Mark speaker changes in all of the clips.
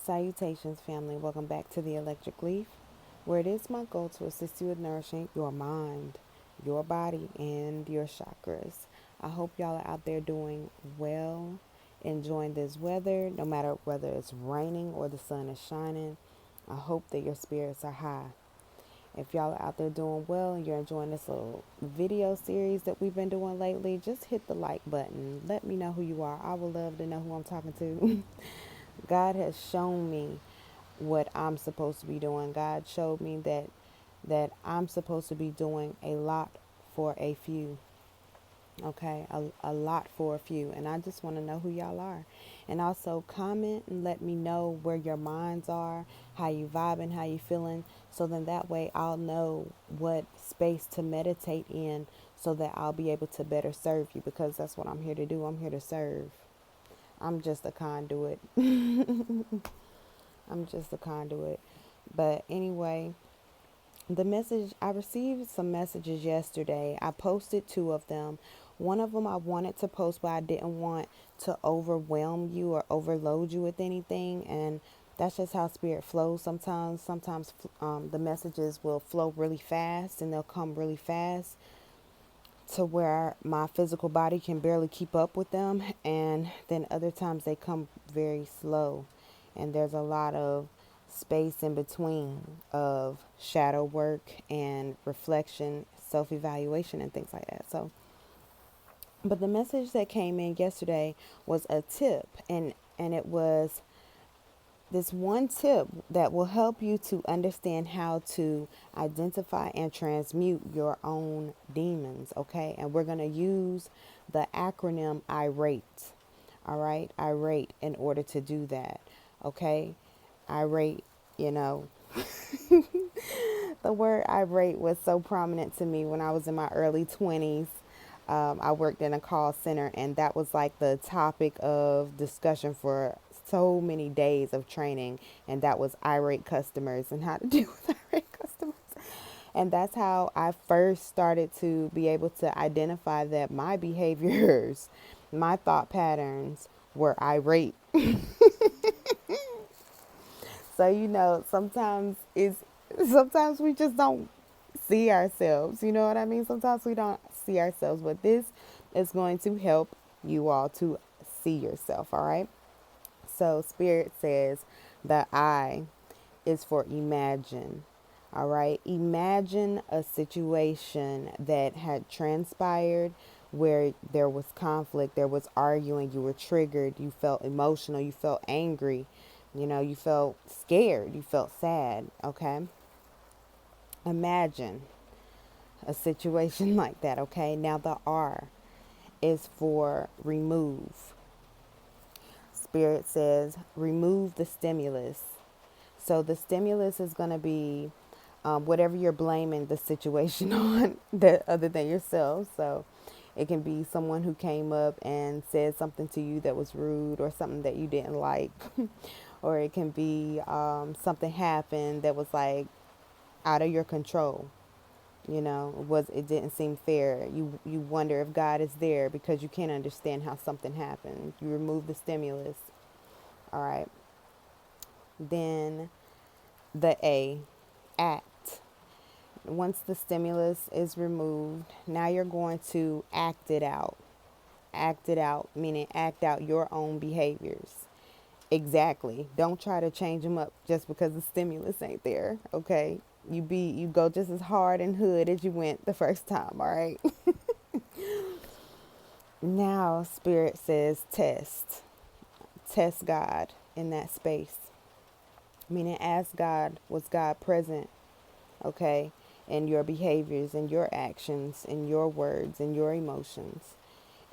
Speaker 1: Salutations, family. Welcome back to the Electric Leaf, where it is my goal to assist you with nourishing your mind, your body, and your chakras. I hope y'all are out there doing well, enjoying this weather, no matter whether it's raining or the sun is shining. I hope that your spirits are high. If y'all are out there doing well and you're enjoying this little video series that we've been doing lately, just hit the like button. Let me know who you are. I would love to know who I'm talking to. God has shown me what I'm supposed to be doing. God showed me that I'm supposed to be doing a lot for a few. Okay, a lot for a few. And I just want to know who y'all are. And also comment and let me know where your minds are, how you vibing, how you feeling. So then that way I'll know what space to meditate in so that I'll be able to better serve you, because that's what I'm here to do. I'm here to serve. I'm just a conduit. I'm just a conduit. But anyway, I received some messages yesterday. I posted two of them. One of them I wanted to post, but I didn't want to overwhelm you or overload you with anything. And that's just how spirit flows sometimes. The messages will flow really fast and they'll come really fast to where my physical body can barely keep up with them. And then other times they come very slow. And there's a lot of space in between of shadow work and reflection, self-evaluation, and things like that. But the message that came in yesterday was a tip, and it was this one tip that will help you to understand how to identify and transmute your own demons, okay? And we're going to use the acronym Irate, all right? Irate in order to do that, okay? Irate, you know, the word irate was so prominent to me when I was in my early 20s. I worked in a call center, and that was like the topic of discussion for so many days of training, and that was irate customers and how to deal with irate customers. And that's how I first started to be able to identify that my behaviors, my thought patterns were irate. So, sometimes we just don't see ourselves. You know what I mean? Sometimes we don't see ourselves, but this is going to help you all to see yourself, all right? So, Spirit says the I is for imagine, all right? Imagine a situation that had transpired where there was conflict, there was arguing, you were triggered, you felt emotional, you felt angry, you felt scared, you felt sad, okay? Imagine a situation like that, okay? Now the R is for remove. Spirit says remove the stimulus. So the stimulus is going to be whatever you're blaming the situation on, that other than yourself. So it can be someone who came up and said something to you that was rude or something that you didn't like. Or it can be something happened that was like out of your control. It didn't seem fair. You wonder if God is there because you can't understand how something happened. You remove the stimulus. All right. Then the A, act. Once the stimulus is removed, now you're going to act it out. Act it out, meaning act out your own behaviors. Exactly. Don't try to change them up just because the stimulus ain't there, okay? You go just as hard and hood as you went the first time, all right? Now, Spirit says test. Test God in that space. Meaning ask God, was God present, okay, in your behaviors and your actions and your words and your emotions?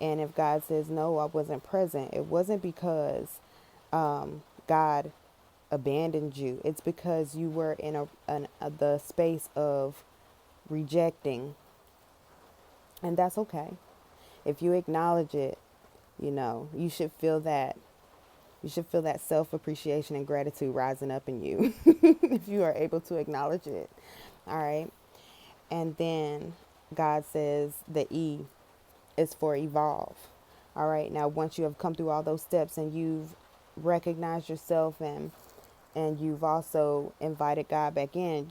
Speaker 1: And if God says, no, I wasn't present, it wasn't because God abandoned you. It's because you were in the space of rejecting. And that's okay. If you acknowledge it, you should feel that. You should feel that self-appreciation and gratitude rising up in you if you are able to acknowledge it. All right. And then God says the E is for evolve. All right. Now, once you have come through all those steps and you've recognized yourself and and you've also invited God back in,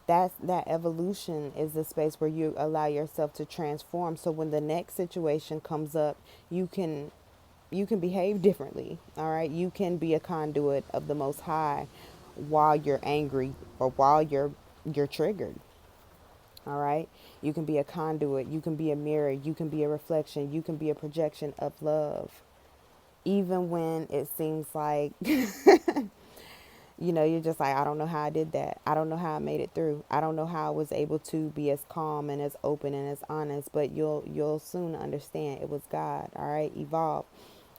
Speaker 1: that evolution is the space where you allow yourself to transform. So when the next situation comes up, you can behave differently. All right, you can be a conduit of the Most High while you're angry or while you're triggered. All right, you can be a conduit, you can be a mirror, you can be a reflection, you can be a projection of love, even when it seems like you're just like, I don't know how I did that. I don't know how I made it through. I don't know how I was able to be as calm and as open and as honest, but you'll soon understand it was God. All right, evolve.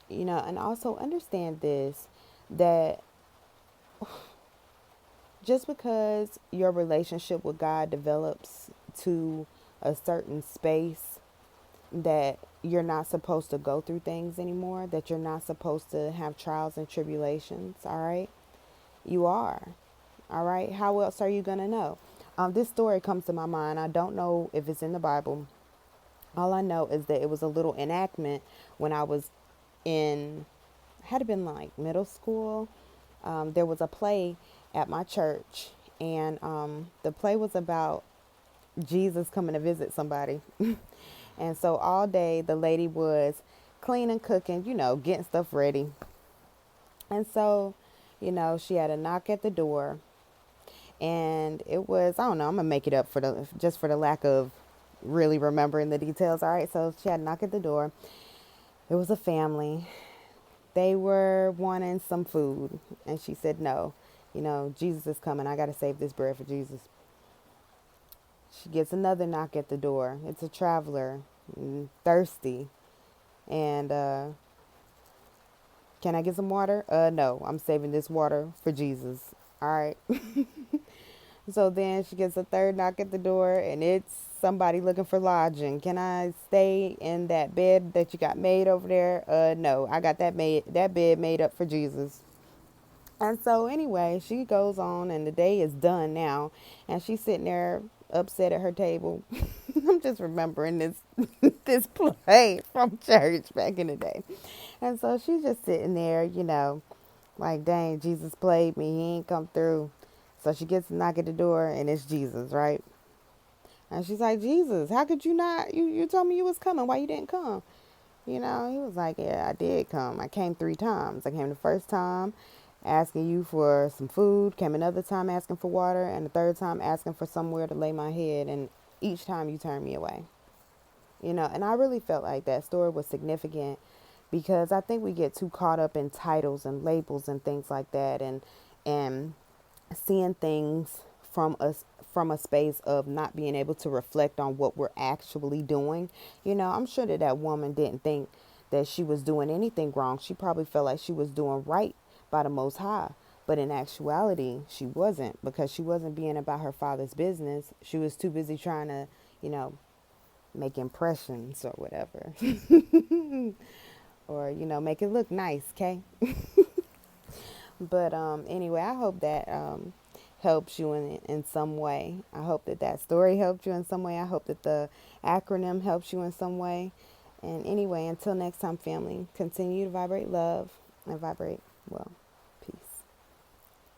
Speaker 1: And also understand this, that just because your relationship with God develops to a certain space, that you're not supposed to go through things anymore, that you're not supposed to have trials and tribulations, all right? You are. All right. How else are you going to know? This story comes to my mind. I don't know if it's in the Bible. All I know is that it was a little enactment when I was in, had it been like middle school. There was a play at my church, and the play was about Jesus coming to visit somebody. And so all day the lady was cleaning, cooking, getting stuff ready. And so, she had a knock at the door, and it was, I don't know, I'm gonna make it up for the just for the lack of really remembering the details. All right, so she had a knock at the door. It was a family. They were wanting some food, and she said no. Jesus is coming. I gotta save this bread for Jesus. She gets another knock at the door. It's a traveler, thirsty, and can I get some water? No, I'm saving this water for Jesus. All right. So then she gets a third knock at the door, and it's somebody looking for lodging. Can I stay in that bed that you got made over there? No, I got that bed made up for Jesus. And so anyway, she goes on, and the day is done now, and she's sitting there upset at her table. I'm just remembering this play from church back in the day. And so she's just sitting there, like, dang, Jesus played me. He ain't come through. So she gets a knock at the door, and it's Jesus, right? And she's like, Jesus, how could you not? You told me you was coming. Why you didn't come? He was like, yeah, I did come. I came 3 times. I came the first time asking you for some food, came another time asking for water, and the third time asking for somewhere to lay my head. And each time you turned me away. And I really felt like that story was significant, because I think we get too caught up in titles and labels and things like that, and seeing things from a space of not being able to reflect on what we're actually doing. I'm sure that woman didn't think that she was doing anything wrong. She probably felt like she was doing right by the Most High. But in actuality, she wasn't, because she wasn't being about her father's business. She was too busy trying to, make impressions or whatever. Or, make it look nice, okay? But anyway, I hope that helps you in some way. I hope that story helped you in some way. I hope that the acronym helps you in some way. And anyway, until next time, family, continue to vibrate love and vibrate well.